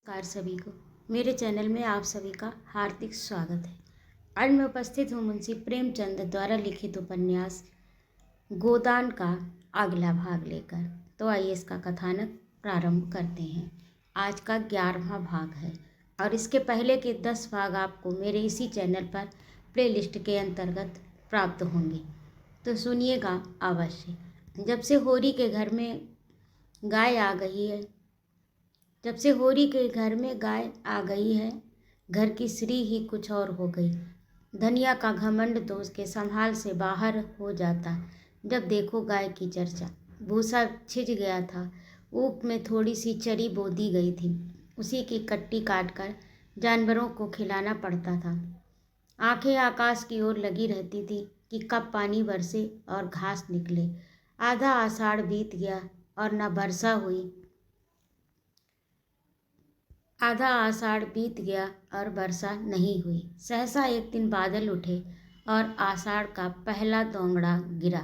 नमस्कार सभी को। मेरे चैनल में आप सभी का हार्दिक स्वागत है। आज मैं उपस्थित हूँ मुंशी प्रेमचंद द्वारा लिखित उपन्यास गोदान का अगला भाग लेकर। तो आइए इसका कथानक प्रारंभ करते हैं। आज का 11वां भाग है और इसके पहले के 10 भाग आपको मेरे इसी चैनल पर प्लेलिस्ट के अंतर्गत प्राप्त होंगे, तो सुनिएगा अवश्य। जब से होरी के घर में गाय आ गई है जब से होरी के घर में गाय आ गई है, घर की श्री ही कुछ और हो गई। धनिया का घमंड तो उसके संभाल से बाहर हो जाता। जब देखो गाय की चर्चा। भूसा छिज गया था, ऊख में थोड़ी सी चरी बो दी गई थी, उसी की कट्टी काट कर जानवरों को खिलाना पड़ता था। आंखें आकाश की ओर लगी रहती थी कि कब पानी बरसे और घास निकले। आधा आषाढ़ बीत गया और न वर्षा हुई। आधा आषाढ़ बीत गया और वर्षा नहीं हुई। सहसा एक दिन बादल उठे और आषाढ़ का पहला दोंगड़ा गिरा।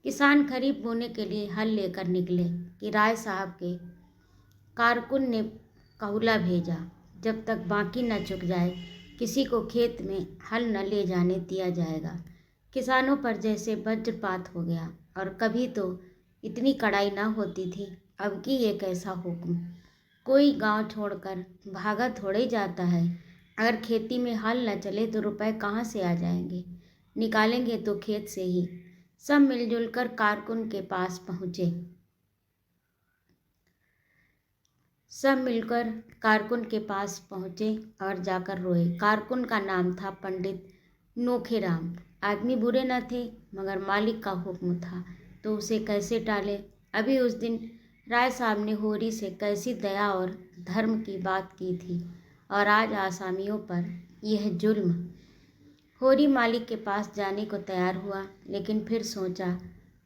किसान खरीफ बोने के लिए हल लेकर निकले कि राय साहब के कारकुन ने कहूला भेजा, जब तक बाकी न चुक जाए किसी को खेत में हल न ले जाने दिया जाएगा। किसानों पर जैसे वज्रपात हो गया। और कभी तो इतनी कड़ाई न होती थी, अब की एक ऐसा हुक्म। कोई गांव छोड़कर भागा थोड़े ही जाता है। अगर खेती में हल न चले तो रुपए कहाँ से आ जाएंगे? निकालेंगे तो खेत से ही। सब मिलजुल कर कारकुन के पास पहुँचे। सब मिलकर कारकुन के पास पहुँचे और जाकर रोए। कारकुन का नाम था पंडित नोखेराम। आदमी बुरे न थे, मगर मालिक का हुक्म था तो उसे कैसे टाले। अभी उस दिन राय साहब ने होरी से कैसी दया और धर्म की बात की थी, और आज आसामियों पर यह जुल्म। होरी मालिक के पास जाने को तैयार हुआ, लेकिन फिर सोचा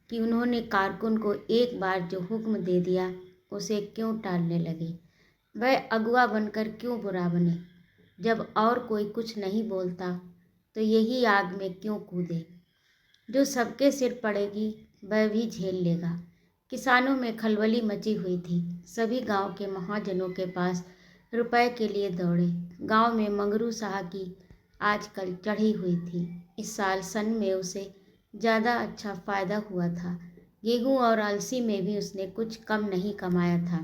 कि उन्होंने कारकुन को एक बार जो हुक्म दे दिया उसे क्यों टालने लगे। वह अगुआ बनकर क्यों बुरा बने। जब और कोई कुछ नहीं बोलता तो यही आग में क्यों कूदे। जो सबके सिर पड़ेगी वह भी झेल लेगा। किसानों में खलबली मची हुई थी। सभी गांव के महाजनों के पास रुपए के लिए दौड़े। गांव में मंगरू शाह की आजकल चढ़ी हुई थी। इस साल सन में उसे ज़्यादा अच्छा फ़ायदा हुआ था। गेहूं और अलसी में भी उसने कुछ कम नहीं कमाया था।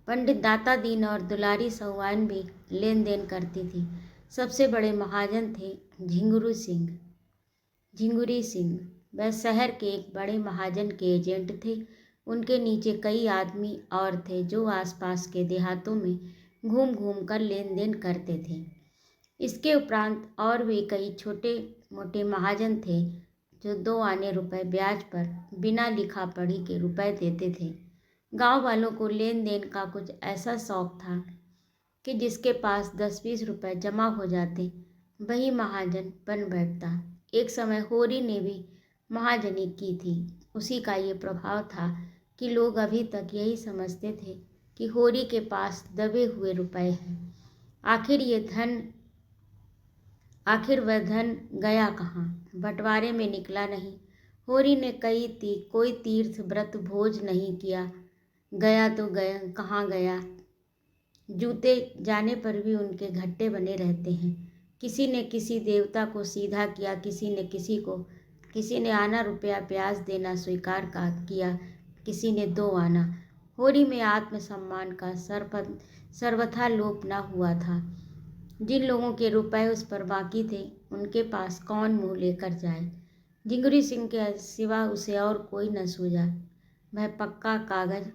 पंडित दाता दीन और दुलारी सहुआन भी लेन देन करती थी। सबसे बड़े महाजन थे झिंगुरी सिंह। वह शहर के एक बड़े महाजन के एजेंट थे। उनके नीचे कई आदमी और थे जो आसपास के देहातों में घूम घूम कर लेन देन करते थे। इसके उपरांत और भी कई छोटे मोटे महाजन थे जो 2 आने रुपए ब्याज पर बिना लिखा पढ़ी के रुपए देते थे। गांव वालों को लेन देन का कुछ ऐसा शौक था कि जिसके पास 10-20 रुपए जमा हो जाते वही महाजन बन बैठता। एक समय होरी ने भी महाजनी की थी। उसी का ये प्रभाव था कि लोग अभी तक यही समझते थे कि होरी के पास दबे हुए रुपए हैं। आखिर वह धन गया कहाँ? बंटवारे में निकला नहीं। होरी ने कोई तीर्थ व्रत भोज नहीं किया। गया तो गया, कहाँ गया? जूते जाने पर भी उनके घट्टे बने रहते हैं। किसी ने किसी देवता को सीधा किया, किसी ने आना रुपया ब्याज देना स्वीकार किया, किसी ने 2 आना। होरी में आत्मसम्मान का सर्वथा लोप न हुआ था। जिन लोगों के रुपए उस पर बाकी थे उनके पास कौन मुंह लेकर जाए। झिंगुरी सिंह के सिवा उसे और कोई न सूझा। वह पक्का कागज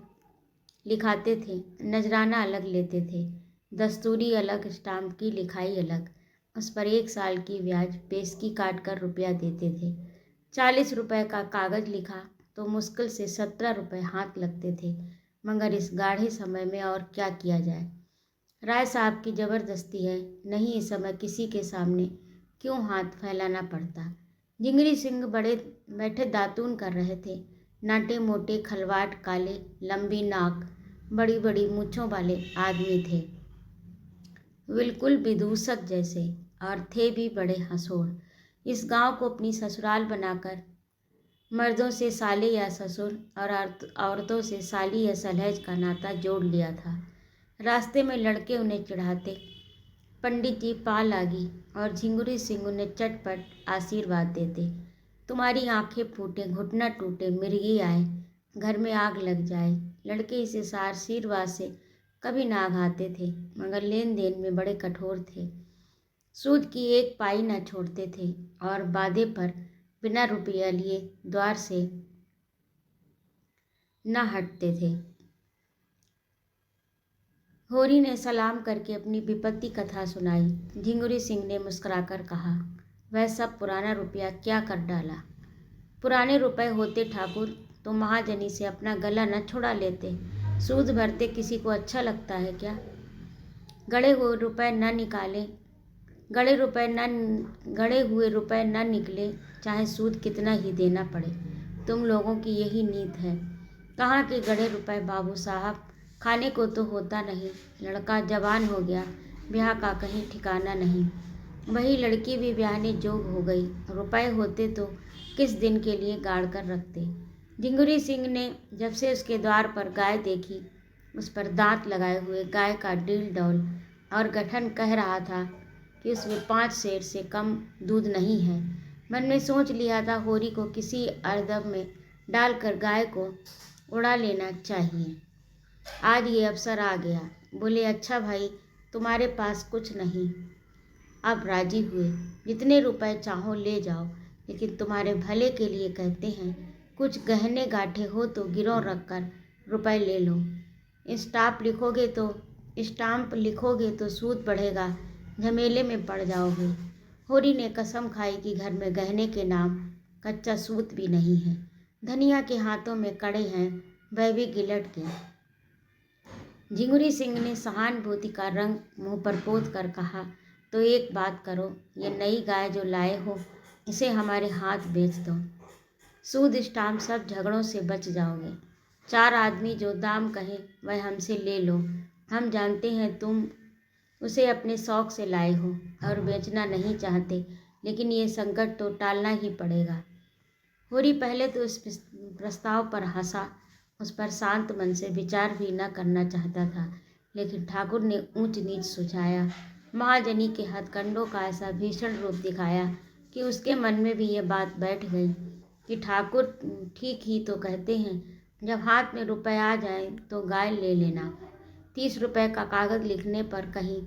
लिखाते थे, नजराना अलग लेते थे, दस्तूरी अलग, स्टाम्प की लिखाई अलग। उस पर 1 साल की ब्याज पेशगी काट कर रुपया देते थे। 40 रुपए का कागज लिखा तो मुश्किल से 17 रुपए हाथ लगते थे। मगर इस गाढ़े समय में और क्या किया जाए। राय साहब की ज़बरदस्ती है, नहीं इस समय किसी के सामने क्यों हाथ फैलाना पड़ता। झिंगुरी सिंह बैठे दातून कर रहे थे। नाटे मोटे, खलवाट, काले, लंबी नाक, बड़ी बड़ी मूँछों वाले आदमी थे, बिल्कुल विदूषक जैसे, और थे भी बड़े हंसोड़। इस गांव को अपनी ससुराल बनाकर मर्दों से साले या ससुर और औरतों से साली या सलहज का नाता जोड़ लिया था। रास्ते में लड़के उन्हें चिढ़ाते। पंडित जी पा लागी और झिंगुरी सिंह उन्हें चटपट आशीर्वाद देते। तुम्हारी आंखें फूटे, घुटना टूटे, मिर्गी आए, घर में आग लग जाए। लड़के इस आशीर्वाद से कभी ना आघाते थे, मगर लेन देन में बड़े कठोर थे। सूद की एक पाई न छोड़ते थे और वादे पर बिना रुपया लिए द्वार से न हटते थे। होरी ने सलाम करके अपनी विपत्ति कथा सुनाई। झिंगुरी सिंह ने मुस्कुराकर कहा, वह सब पुराना रुपया क्या कर डाला? पुराने रुपए होते ठाकुर तो महाजनी से अपना गला न छुड़ा लेते। सूद भरते किसी को अच्छा लगता है क्या? गड़े हुए रुपए न निकाले, गड़े हुए रुपए न निकले, चाहे सूद कितना ही देना पड़े। तुम लोगों की यही नीत है। कहाँ के गड़े रुपए बाबू साहब, खाने को तो होता नहीं। लड़का जवान हो गया, ब्याह का कहीं ठिकाना नहीं। वही लड़की भी ब्याहने जोग हो गई। रुपए होते तो किस दिन के लिए गाड़ कर रखते। झिंगुरी सिंह ने जब से उसके द्वार पर गाय देखी, उस पर दांत लगाए हुए गाय का डील डौल और गठन कह रहा था कि उसमें 5 सेर से कम दूध नहीं है, मन में सोच लिया था होरी को किसी अर्दब में डालकर गाय को उड़ा लेना चाहिए। आज ये अवसर आ गया। बोले, अच्छा भाई, तुम्हारे पास कुछ नहीं। अब राजी हुए, जितने रुपए चाहो ले जाओ, लेकिन तुम्हारे भले के लिए कहते हैं, कुछ गहने गांठे हो तो गिरौं रख कर रुपए ले लो। स्टाम्प लिखोगे तो सूद बढ़ेगा, झमेले में पड़ जाओगे। होरी ने कसम खाई कि घर में गहने के नाम कच्चा सूत भी नहीं है। धनिया के हाथों में कड़े हैं, वह भी गिलट के। झिंगुरी सिंह ने सहानुभूति का रंग मुंह पर पोत कर कहा, तो एक बात करो, ये नई गाय जो लाए हो, इसे हमारे हाथ बेच दो। सूद स्टाम्प सब झगड़ों से बच जाओगे। 4 आदमी जो दाम कहें वह हमसे ले लो। हम जानते हैं तुम उसे अपने शौक से लाए हो और बेचना नहीं चाहते, लेकिन ये संकट तो टालना ही पड़ेगा। होरी पहले तो इस प्रस्ताव पर हंसा, उस पर शांत मन से विचार भी न करना चाहता था, लेकिन ठाकुर ने ऊंच नीच सुझाया। महाजनी के हथकंडों का ऐसा भीषण रूप दिखाया कि उसके मन में भी ये बात बैठ गई कि ठाकुर ठीक ही तो कहते हैं, जब हाथ में रुपए आ जाए तो गाय ले लेना। 30 रुपए का कागज़ लिखने पर कहीं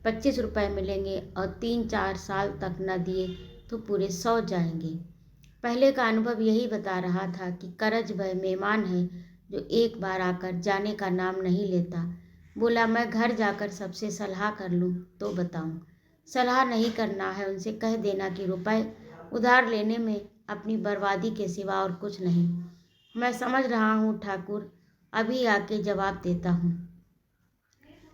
25 रुपए मिलेंगे और 3-4 साल तक न दिए तो पूरे 100 जाएंगे। पहले का अनुभव यही बता रहा था कि करज वह मेहमान है जो एक बार आकर जाने का नाम नहीं लेता। बोला, मैं घर जाकर सबसे सलाह कर लूँ तो बताऊँ। सलाह नहीं करना है, उनसे कह देना कि रुपए उधार लेने में अपनी बर्बादी के सिवा और कुछ नहीं। मैं समझ रहा हूँ ठाकुर, अभी आके जवाब देता हूँ।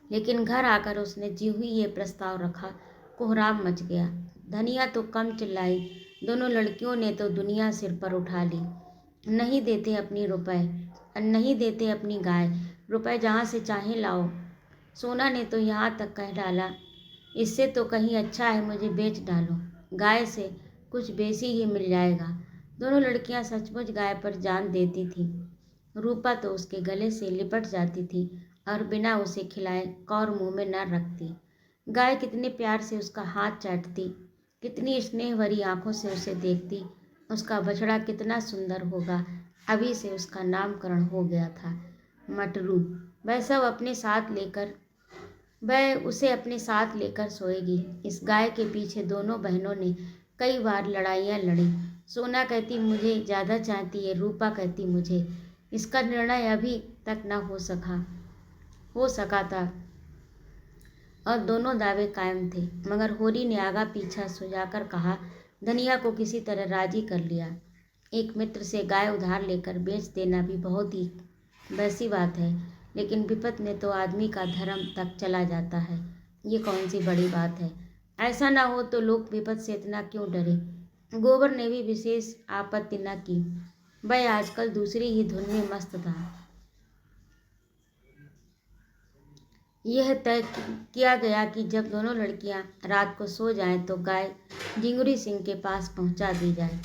लेकिन घर आकर उसने जी हुई ये प्रस्ताव रखा, कोहराम मच गया। धनिया तो कम चिल्लाई, दोनों लड़कियों ने तो दुनिया सिर पर उठा ली। नहीं देते अपनी रुपए, नहीं देते अपनी गाय, रुपए जहाँ से चाहे लाओ। सोना ने तो यहाँ तक कह डाला, इससे तो कहीं अच्छा है मुझे बेच डालो, गाय से कुछ बेसी ही मिल जाएगा। दोनों लड़कियां सचमुच गाय पर जान देती थीं। रूपा तो उसके गले से लिपट जाती थी और बिना उसे खिलाए कौर मुंह में न रखती। गाय कितने प्यार से उसका हाथ चाटती, कितनी स्नेह भरी आंखों से उसे देखती। उसका बछड़ा कितना सुंदर होगा, अभी से उसका नामकरण हो गया था, मटरू। वह उसे अपने साथ लेकर सोएगी। इस गाय के पीछे दोनों बहनों ने कई बार लड़ाइयाँ लड़ी। सोना कहती मुझे ज़्यादा चाहती है, रूपा कहती मुझे। इसका निर्णय अभी तक न हो सका था और दोनों दावे कायम थे, मगर होरी ने आगा पीछा सुझाकर कहा, धनिया को किसी तरह राजी कर लिया। एक मित्र से गाय उधार लेकर बेच देना भी बहुत ही वैसी बात है, लेकिन विपत में तो आदमी का धर्म तक चला जाता है, ये कौन सी बड़ी बात है। ऐसा ना हो तो लोग विपत से इतना क्यों डरे। गोबर ने भी विशेष आपत्ति न की, वह आजकल दूसरी ही धुन में मस्त था। यह तय किया गया कि जब दोनों लड़कियां रात को सो जाएं तो गाय झिंगुरी सिंह के पास पहुंचा दी जाए।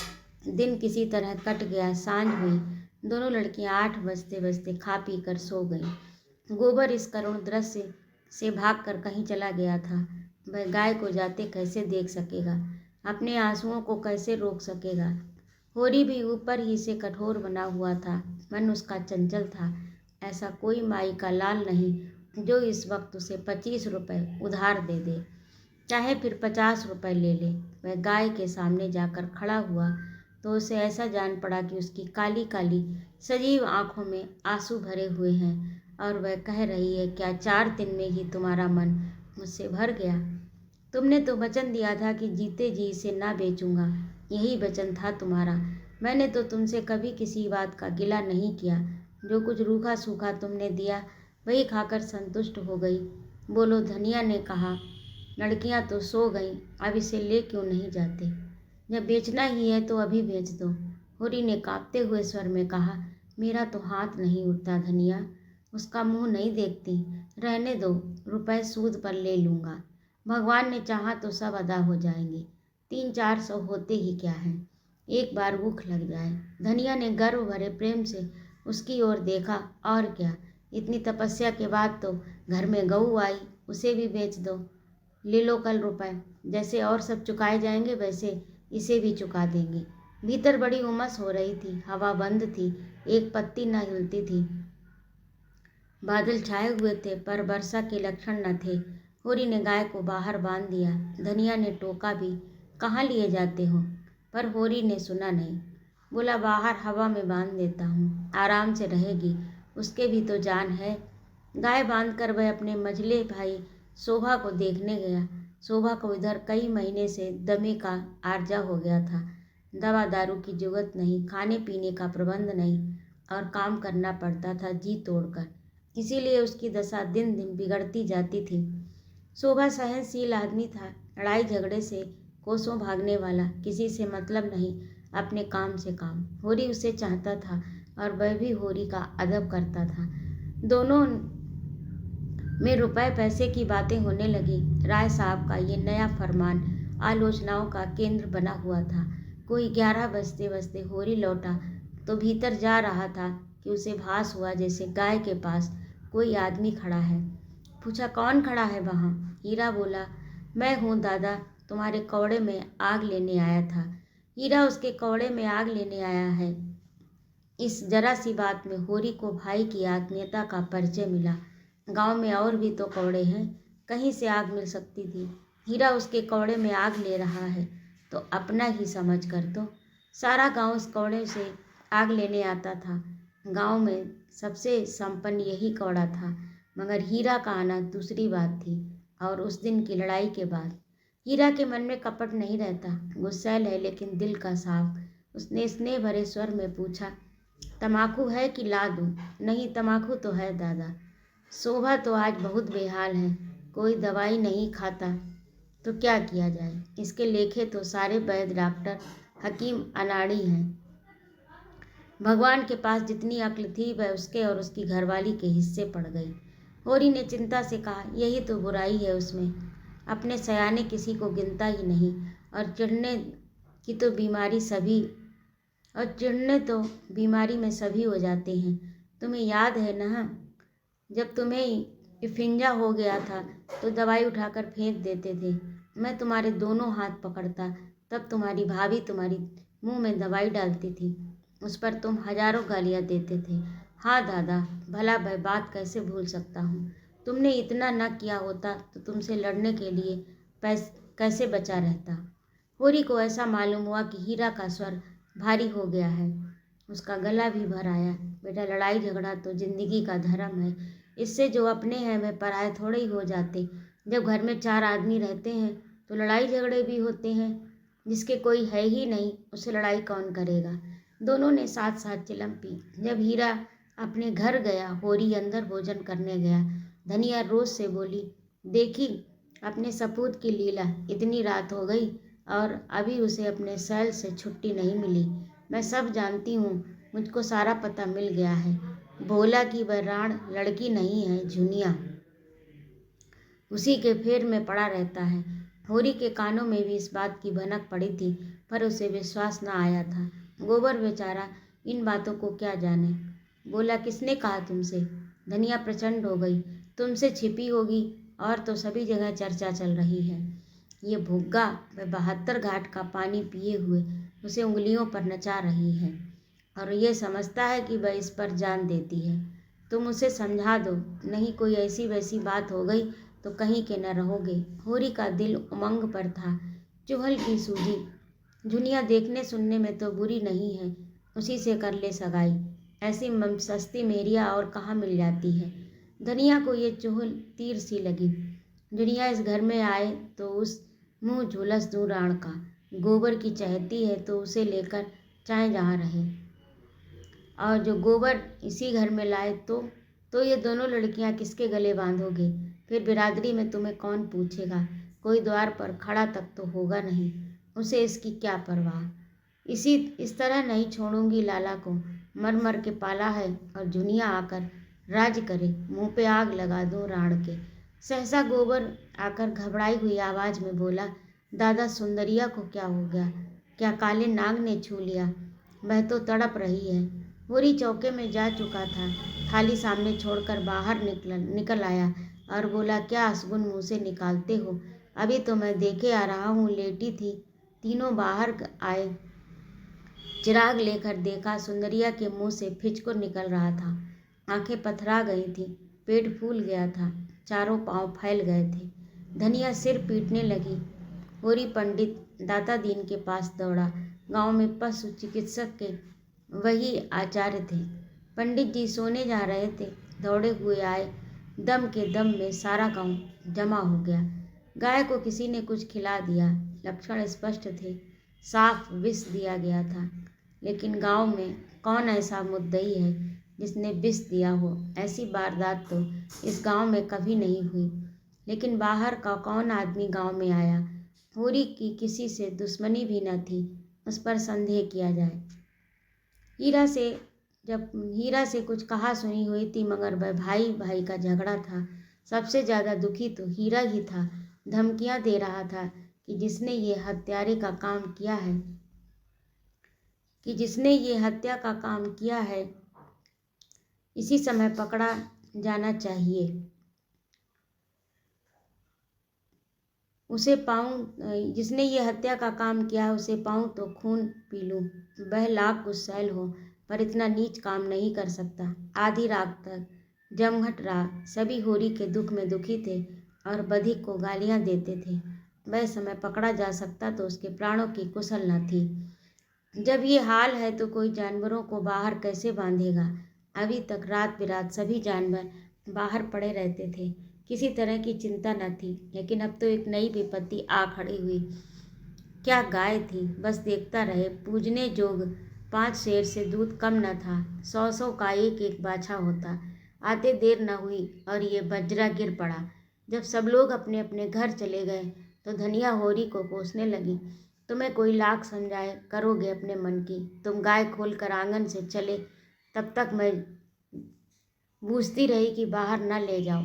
दिन किसी तरह कट गया। सांझ हुई, दोनों लड़कियां 8 बजते बजते खा पी कर सो गईं। गोबर इस करुण दृश्य से भागकर कहीं चला गया था। वह गाय को जाते कैसे देख सकेगा, अपने आंसुओं को कैसे रोक सकेगा। होरी भी ऊपर ही से कठोर बना हुआ था, मन उसका चंचल था। ऐसा कोई माई का लाल नहीं जो इस वक्त उसे 25 रुपये उधार दे दे, चाहे फिर 50 रुपये ले ले। वह गाय के सामने जाकर खड़ा हुआ तो उसे ऐसा जान पड़ा कि उसकी काली काली सजीव आंखों में आंसू भरे हुए हैं और वह कह रही है, क्या 4 दिन में ही तुम्हारा मन मुझसे भर गया? तुमने तो वचन दिया था कि जीते जी इसे ना बेचूंगा, यही वचन था तुम्हारा। मैंने तो तुमसे कभी किसी बात का गिला नहीं किया। जो कुछ रूखा सूखा तुमने दिया वही खाकर संतुष्ट हो गई। बोलो, धनिया ने कहा। लड़कियां तो सो गईं, अब इसे ले क्यों नहीं जाते? जब बेचना ही है तो अभी बेच दो। होरी ने कांपते हुए स्वर में कहा। मेरा तो हाथ नहीं उठता धनिया, उसका मुंह नहीं देखती। रहने दो, रुपए सूद पर ले लूँगा। भगवान ने चाहा तो सब अदा हो जाएंगे। 300-400 होते ही क्या है, एक बार भूख लग जाए। धनिया ने गर्व भरे प्रेम से उसकी ओर देखा। और क्या, इतनी तपस्या के बाद तो घर में गऊ आई, उसे भी बेच दो। ले लो कल रुपए, जैसे और सब चुकाए जाएंगे वैसे इसे भी चुका देंगे। भीतर बड़ी उमस हो रही थी, हवा बंद थी, एक पत्ती न हिलती थी। बादल छाए हुए थे पर वर्षा के लक्षण न थे। होरी ने गाय को बाहर बांध दिया। धनिया ने टोका भी, कहाँ लिए जाते हो? पर होरी ने सुना नहीं। बोला, बाहर हवा में बांध देता हूँ, आराम से रहेगी, उसके भी तो जान है। गाय बांधकर वह अपने मझले भाई शोभा को देखने गया। शोभा को इधर कई महीने से दमे का आर्जा हो गया था। दवा दारू की जुगत नहीं, खाने पीने का प्रबंध नहीं और काम करना पड़ता था जी तोड़कर। इसीलिए उसकी दशा दिन दिन बिगड़ती जाती थी। शोभा सहनशील आदमी था, लड़ाई झगड़े से कोसों भागने वाला, किसी से मतलब नहीं, अपने काम से काम। होरी उसे चाहता था और वह भी होरी का अदब करता था। दोनों में रुपए पैसे की बातें होने लगी। राय साहब का ये नया फरमान आलोचनाओं का केंद्र बना हुआ था। कोई 11 बजते बजते होरी लौटा तो भीतर जा रहा था कि उसे भास हुआ जैसे गाय के पास कोई आदमी खड़ा है। पूछा, कौन खड़ा है वहाँ? हीरा बोला, मैं हूँ दादा, तुम्हारे कौड़े में आग लेने आया था। हीरा उसके कौड़े में आग लेने आया है। इस जरा सी बात में होरी को भाई की आत्मीयता का परिचय मिला। गांव में और भी तो कौड़े हैं, कहीं से आग मिल सकती थी। हीरा उसके कौड़े में आग ले रहा है तो अपना ही समझ कर दो। सारा गांव उस कौड़े से आग लेने आता था। गांव में सबसे संपन्न यही कौड़ा था, मगर हीरा का आना दूसरी बात थी। और उस दिन की लड़ाई के बाद हीरा के मन में कपट नहीं रहता, गुस्सैल है लेकिन दिल का साफ। उसने स्नेह भरे स्वर में पूछा, तमाकू है कि ला दूं? नहीं, तमाकू तो है दादा। शोभा तो आज बहुत बेहाल है, कोई दवाई नहीं खाता तो क्या किया जाए? इसके लेखे तो सारे वैद्य डॉक्टर हकीम अनाड़ी हैं। भगवान के पास जितनी अक्ल थी वह उसके और उसकी घरवाली के हिस्से पड़ गई। होरी ने चिंता से कहा, यही तो बुराई है उसमें, अपने सयाने किसी को गिनता ही नहीं। और चिढ़ने तो बीमारी में सभी हो जाते हैं। तुम्हें याद है ना, जब तुम्हें इफिंजा हो गया था तो दवाई उठाकर फेंक देते थे। मैं तुम्हारे दोनों हाथ पकड़ता, तब तुम्हारी भाभी तुम्हारी मुंह में दवाई डालती थी, उस पर तुम हजारों गालियाँ देते थे। हाँ दादा, भला वह बात कैसे भूल सकता हूँ। तुमने इतना न किया होता तो तुमसे लड़ने के लिए कैसे बचा रहता। होरी को ऐसा मालूम हुआ कि हीरा का स्वर भारी हो गया है। उसका गला भी भर आया। बेटा, लड़ाई झगड़ा तो जिंदगी का धर्म है, इससे जो अपने हैं वे पराये थोड़े ही हो जाते। जब घर में 4 आदमी रहते हैं तो लड़ाई झगड़े भी होते हैं। जिसके कोई है ही नहीं उसे लड़ाई कौन करेगा? दोनों ने साथ साथ चिलम पी। जब हीरा अपने घर गया, होरी अंदर भोजन करने गया। धनिया रोज से बोली, देखी अपने सपूत की लीला, इतनी रात हो गई और अभी उसे अपने सैल से छुट्टी नहीं मिली। मैं सब जानती हूँ, मुझको सारा पता मिल गया है। भोला की वह राण लड़की नहीं है, झुनिया उसी के फेर में पड़ा रहता है। होरी के कानों में भी इस बात की भनक पड़ी थी पर उसे विश्वास न आया था। गोबर बेचारा इन बातों को क्या जाने। बोला, किसने कहा तुमसे? धनिया प्रचंड हो गई। तुमसे छिपी होगी और तो सभी जगह चर्चा चल रही है। ये भुग्गा वह 72 घाट का पानी पिए हुए उसे उंगलियों पर नचा रही है और ये समझता है कि वह इस पर जान देती है। तुम उसे समझा दो, नहीं कोई ऐसी वैसी बात हो गई तो कहीं के न रहोगे। होरी का दिल उमंग पर था। चुहल की सूझी, दुनिया देखने सुनने में तो बुरी नहीं है, उसी से कर ले सगाई। ऐसी सस्ती मेरिया और कहाँ मिल जाती है। धनिया को ये चुहल तीर सी लगी। दुनिया इस घर में आए तो उस मुँह झुलस दूं राण का। गोबर की चहती है तो उसे लेकर चाहे जहाँ रहे, और जो गोबर इसी घर में लाए तो ये दोनों लड़कियां किसके गले बांधोगे? फिर बिरादरी में तुम्हें कौन पूछेगा? कोई द्वार पर खड़ा तक तो होगा नहीं, उसे इसकी क्या परवाह। इस तरह नहीं छोड़ूंगी लाला को, मर मर के पाला है और दुनिया आकर राज करे, मुंह पे आग लगा दूं राण के। सहसा गोबर आकर घबराई हुई आवाज में बोला, दादा सुंदरिया को क्या हो गया? क्या काले नाग ने छू लिया? वह तो तड़प रही है। होरी चौके में जा चुका था, थाली सामने छोड़कर बाहर निकल आया और बोला, क्या असगुन मुँह से निकालते हो? अभी तो मैं देखे आ रहा हूँ, लेटी थी। तीनों बाहर आए। चिराग लेकर देखा, सुंदरिया के मुंह से फिचको निकल रहा था। आंखें पथरा गई थी, पेट फूल गया था, चारों पांव फैल गए थे। धनिया सिर पीटने लगी। होरी पंडित दाता दीन के पास दौड़ा। गांव में पशु चिकित्सक के वही आचार्य थे। पंडित जी सोने जा रहे थे, दौड़े हुए आए। दम के दम में सारा गांव जमा हो गया। गाय को किसी ने कुछ खिला दिया, लक्षण स्पष्ट थे, साफ विष दिया गया था। लेकिन गांव में कौन ऐसा मुद्दई है जिसने विष दिया हो? ऐसी वारदात तो इस गांव में कभी नहीं हुई। लेकिन बाहर का कौन आदमी गांव में आया? होरी की किसी से दुश्मनी भी न थी, उस पर संदेह किया जाए। हीरा से कुछ कहा सुनी हुई थी, मगर वह भाई भाई का झगड़ा था। सबसे ज़्यादा दुखी तो हीरा ही था। धमकियां दे रहा था कि जिसने ये हत्या का काम किया है इसी समय पकड़ा जाना चाहिए। जिसने ये हत्या का काम किया है उसे पाऊं तो खून पी लूं। वह लाख गुस्सैल हो पर इतना नीच काम नहीं कर सकता। आधी रात तक जमघट रहा। सभी होरी के दुख में दुखी थे और बधिक को गालियां देते थे। वह समय पकड़ा जा सकता तो उसके प्राणों की कुशल न थी। जब ये हाल है तो कोई जानवरों को बाहर कैसे बांधेगा? अभी तक रात बिरात सभी जानवर बाहर पड़े रहते थे, किसी तरह की चिंता न थी। लेकिन अब तो एक नई विपत्ति आ खड़ी हुई। क्या गाय थी, बस देखता रहे। पूजने जोग 5 शेर से दूध कम न था। 100 का एक एक बाछा होता। आते देर न हुई और ये बजरा गिर पड़ा। जब सब लोग अपने अपने घर चले गए तो धनिया होरी को कोसने लगी, तुम्हें कोई लाख समझाए करोगे अपने मन की। तुम गाय खोल कर आंगन से चले तब तक मैं बूझती रही कि बाहर न ले जाओ,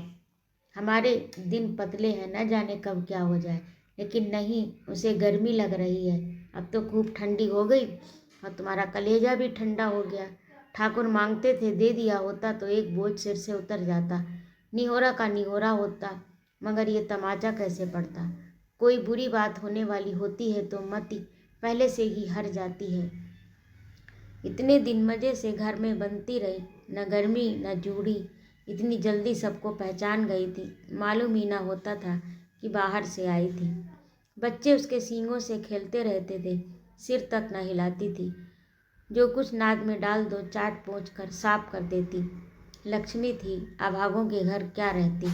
हमारे दिन पतले हैं, न जाने कब क्या हो जाए। लेकिन नहीं, उसे गर्मी लग रही है। अब तो खूब ठंडी हो गई और तुम्हारा कलेजा भी ठंडा हो गया। ठाकुर मांगते थे, दे दिया होता तो एक बोझ सिर से उतर जाता। निहोरा का निहोरा होता, मगर ये तमाचा कैसे पड़ता। कोई बुरी बात होने वाली होती है तो मति पहले से ही हर जाती है। इतने दिन मज़े से घर में बनती रही, न गर्मी न जूड़ी। इतनी जल्दी सबको पहचान गई थी, मालूम ही ना होता था कि बाहर से आई थी। बच्चे उसके सींगों से खेलते रहते थे, सिर तक न हिलाती थी। जो कुछ नाद में डाल दो चाट पोंछ कर साफ कर देती। लक्ष्मी थी, अभागों के घर क्या रहती।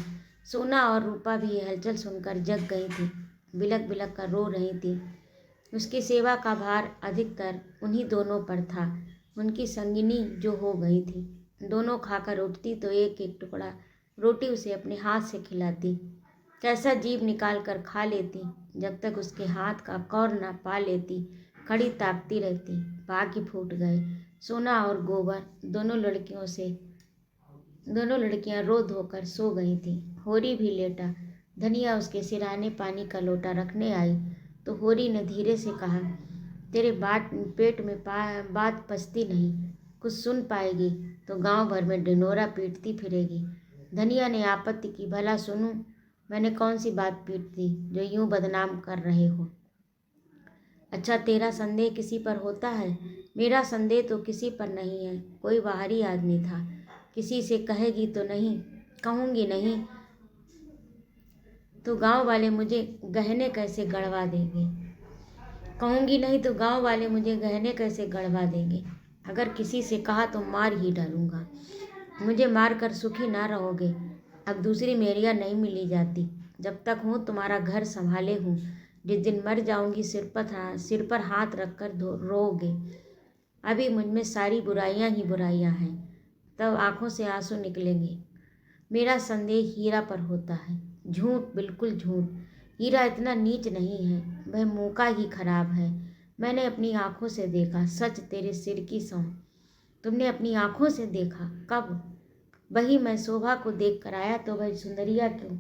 सोना और रूपा भी ये हलचल सुनकर जग गई थी, बिलक बिलक कर रो रही थी। उसकी सेवा का भार अधिकतर उन्हीं दोनों पर था। उनकी संगिनी जो हो गई थी, दोनों खाकर उठती तो एक एक टुकड़ा रोटी उसे अपने हाथ से खिलाती। कैसा जीभ निकाल कर खा लेती। जब तक उसके हाथ का कौर न पा लेती, खड़ी ताकती रहती। बाकी फूट गए। सोना और गोबर दोनों लड़कियां रो धोकर सो गई थी। होरी भी लेटा। धनिया उसके सिरहाने पानी का लोटा रखने आई तो होरी ने धीरे से कहा, तेरे पेट में बात पचती नहीं, कुछ सुन पाएगी। तो गांव भर में ढिंढोरा पीटती फिरेगी। धनिया ने आपत्ति की, भला सुनूं, मैंने कौन सी बात पीट दी जो यूं बदनाम कर रहे हो? अच्छा, तेरा संदेह किसी पर होता है? मेरा संदेह तो किसी पर नहीं है। कोई बाहरी आदमी था। किसी से कहेगी तो नहीं? कहूँगी नहीं तो गांव वाले मुझे गहने कैसे गढ़वा देंगे? कहूँगी नहीं तो गांव वाले मुझे गहने कैसे गढ़वा देंगे? अगर किसी से कहा तो मार ही डालूंगा। मुझे मार कर सुखी ना रहोगे। अब दूसरी मेरिया नहीं मिली जाती। जब तक हूँ तुम्हारा घर संभाले हूँ। जिस दिन मर जाऊंगी सिर पर हाथ रख कर रोओगे। अभी मुझ में सारी बुराइयां ही बुराइयां हैं। तब आंखों से आंसू निकलेंगे। मेरा संदेह हीरा पर होता है। झूठ, बिल्कुल झूठ। हीरा इतना नीच नहीं है। वह मुँह का ही खराब है। मैंने अपनी आंखों से देखा। सच तेरे सिर की सौं। तुमने अपनी आंखों से देखा? कब? वही मैं शोभा को देख कर आया तो वह सुंदरिया क्यों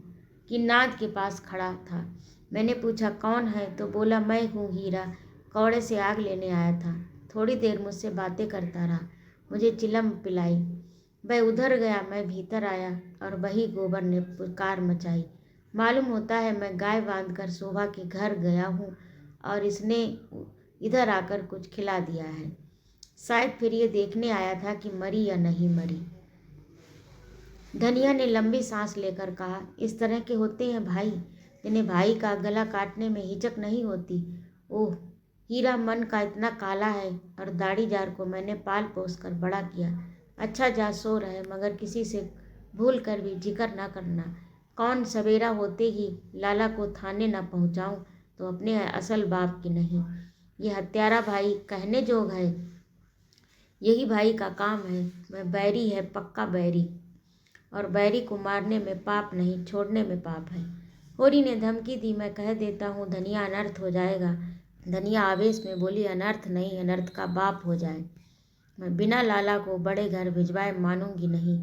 कि नाद के पास खड़ा था। मैंने पूछा, कौन है? तो बोला, मैं हूँ हीरा, कौड़े से आग लेने आया था। थोड़ी देर मुझसे बातें करता रहा। मुझे चिलम पिलाई। वह उधर गया, मैं भीतर आया और वही गोबर ने पुकार मचाई। मालूम होता है मैं गाय बांध कर शोभा के घर गया हूँ और इसने इधर आकर कुछ खिला दिया है। शायद फिर ये देखने आया था कि मरी या नहीं मरी। धनिया ने लंबी सांस लेकर कहा, इस तरह के होते हैं भाई, जिन्हें भाई का गला काटने में हिचक नहीं होती। ओह, हीरा मन का इतना काला है। और दाढ़ी जार को मैंने पाल पोस कर बड़ा किया। अच्छा, जा सो रहे, मगर किसी से भूल कर भी जिक्र ना करना। कौन सवेरा होते ही लाला को थाने ना पहुंचाऊं तो अपने असल बाप की नहीं। ये हत्यारा भाई कहने जोग है। यही भाई का काम है। वह बैरी है, पक्का बैरी। और बैरी को मारने में पाप नहीं, छोड़ने में पाप है। होरी ने धमकी दी, मैं कह देता हूँ धनिया अनर्थ हो जाएगा। धनिया आवेश में बोली, अनर्थ नहीं, अनर्थ का बाप हो जाए। मैं बिना लाला को बड़े घर भिजवाए मानूंगी नहीं।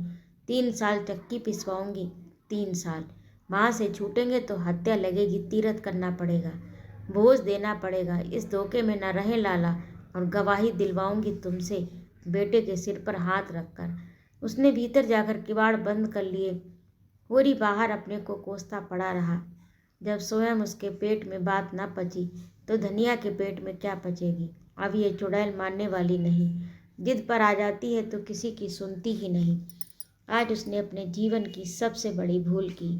3 साल चक्की पिसवाऊंगी। 3 साल वहाँ से छूटेंगे तो हत्या लगेगी, तीरथ करना पड़ेगा, भोज देना पड़ेगा। इस धोखे में न रहे लाला। और गवाही दिलवाऊंगी तुमसे, बेटे के सिर पर हाथ रखकर। उसने भीतर जाकर किवाड़ बंद कर लिए। होरी बाहर अपने को कोसता पड़ा रहा। जब स्वयं उसके पेट में बात न पची तो धनिया के पेट में क्या पचेगी? अब ये चुड़ैल मानने वाली नहीं। जिद पर आ जाती है तो किसी की सुनती ही नहीं। आज उसने अपने जीवन की सबसे बड़ी भूल की।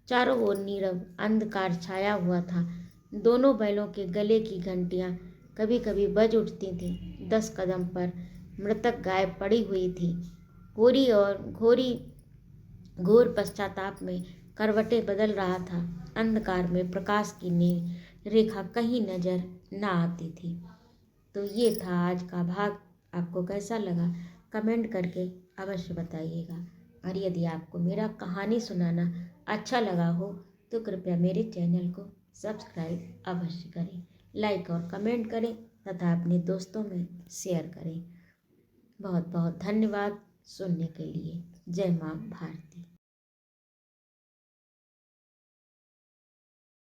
चारों ओर नीरव अंधकार छाया हुआ था। दोनों बैलों के गले की घंटियां कभी कभी बज उठती थीं। 10 कदम पर मृतक गाय पड़ी हुई थी। होरी और घोर पश्चाताप में करवटें बदल रहा था। अंधकार में प्रकाश की रेखा कहीं नजर न आती थी। तो ये था आज का भाग। आपको कैसा लगा कमेंट करके अवश्य बताइएगा। और यदि आपको मेरा कहानी सुनाना अच्छा लगा हो तो कृपया मेरे चैनल को सब्सक्राइब अवश्य करें, लाइक और कमेंट करें तथा अपने दोस्तों में शेयर करें। बहुत बहुत धन्यवाद सुनने के लिए। जय माँ भारती।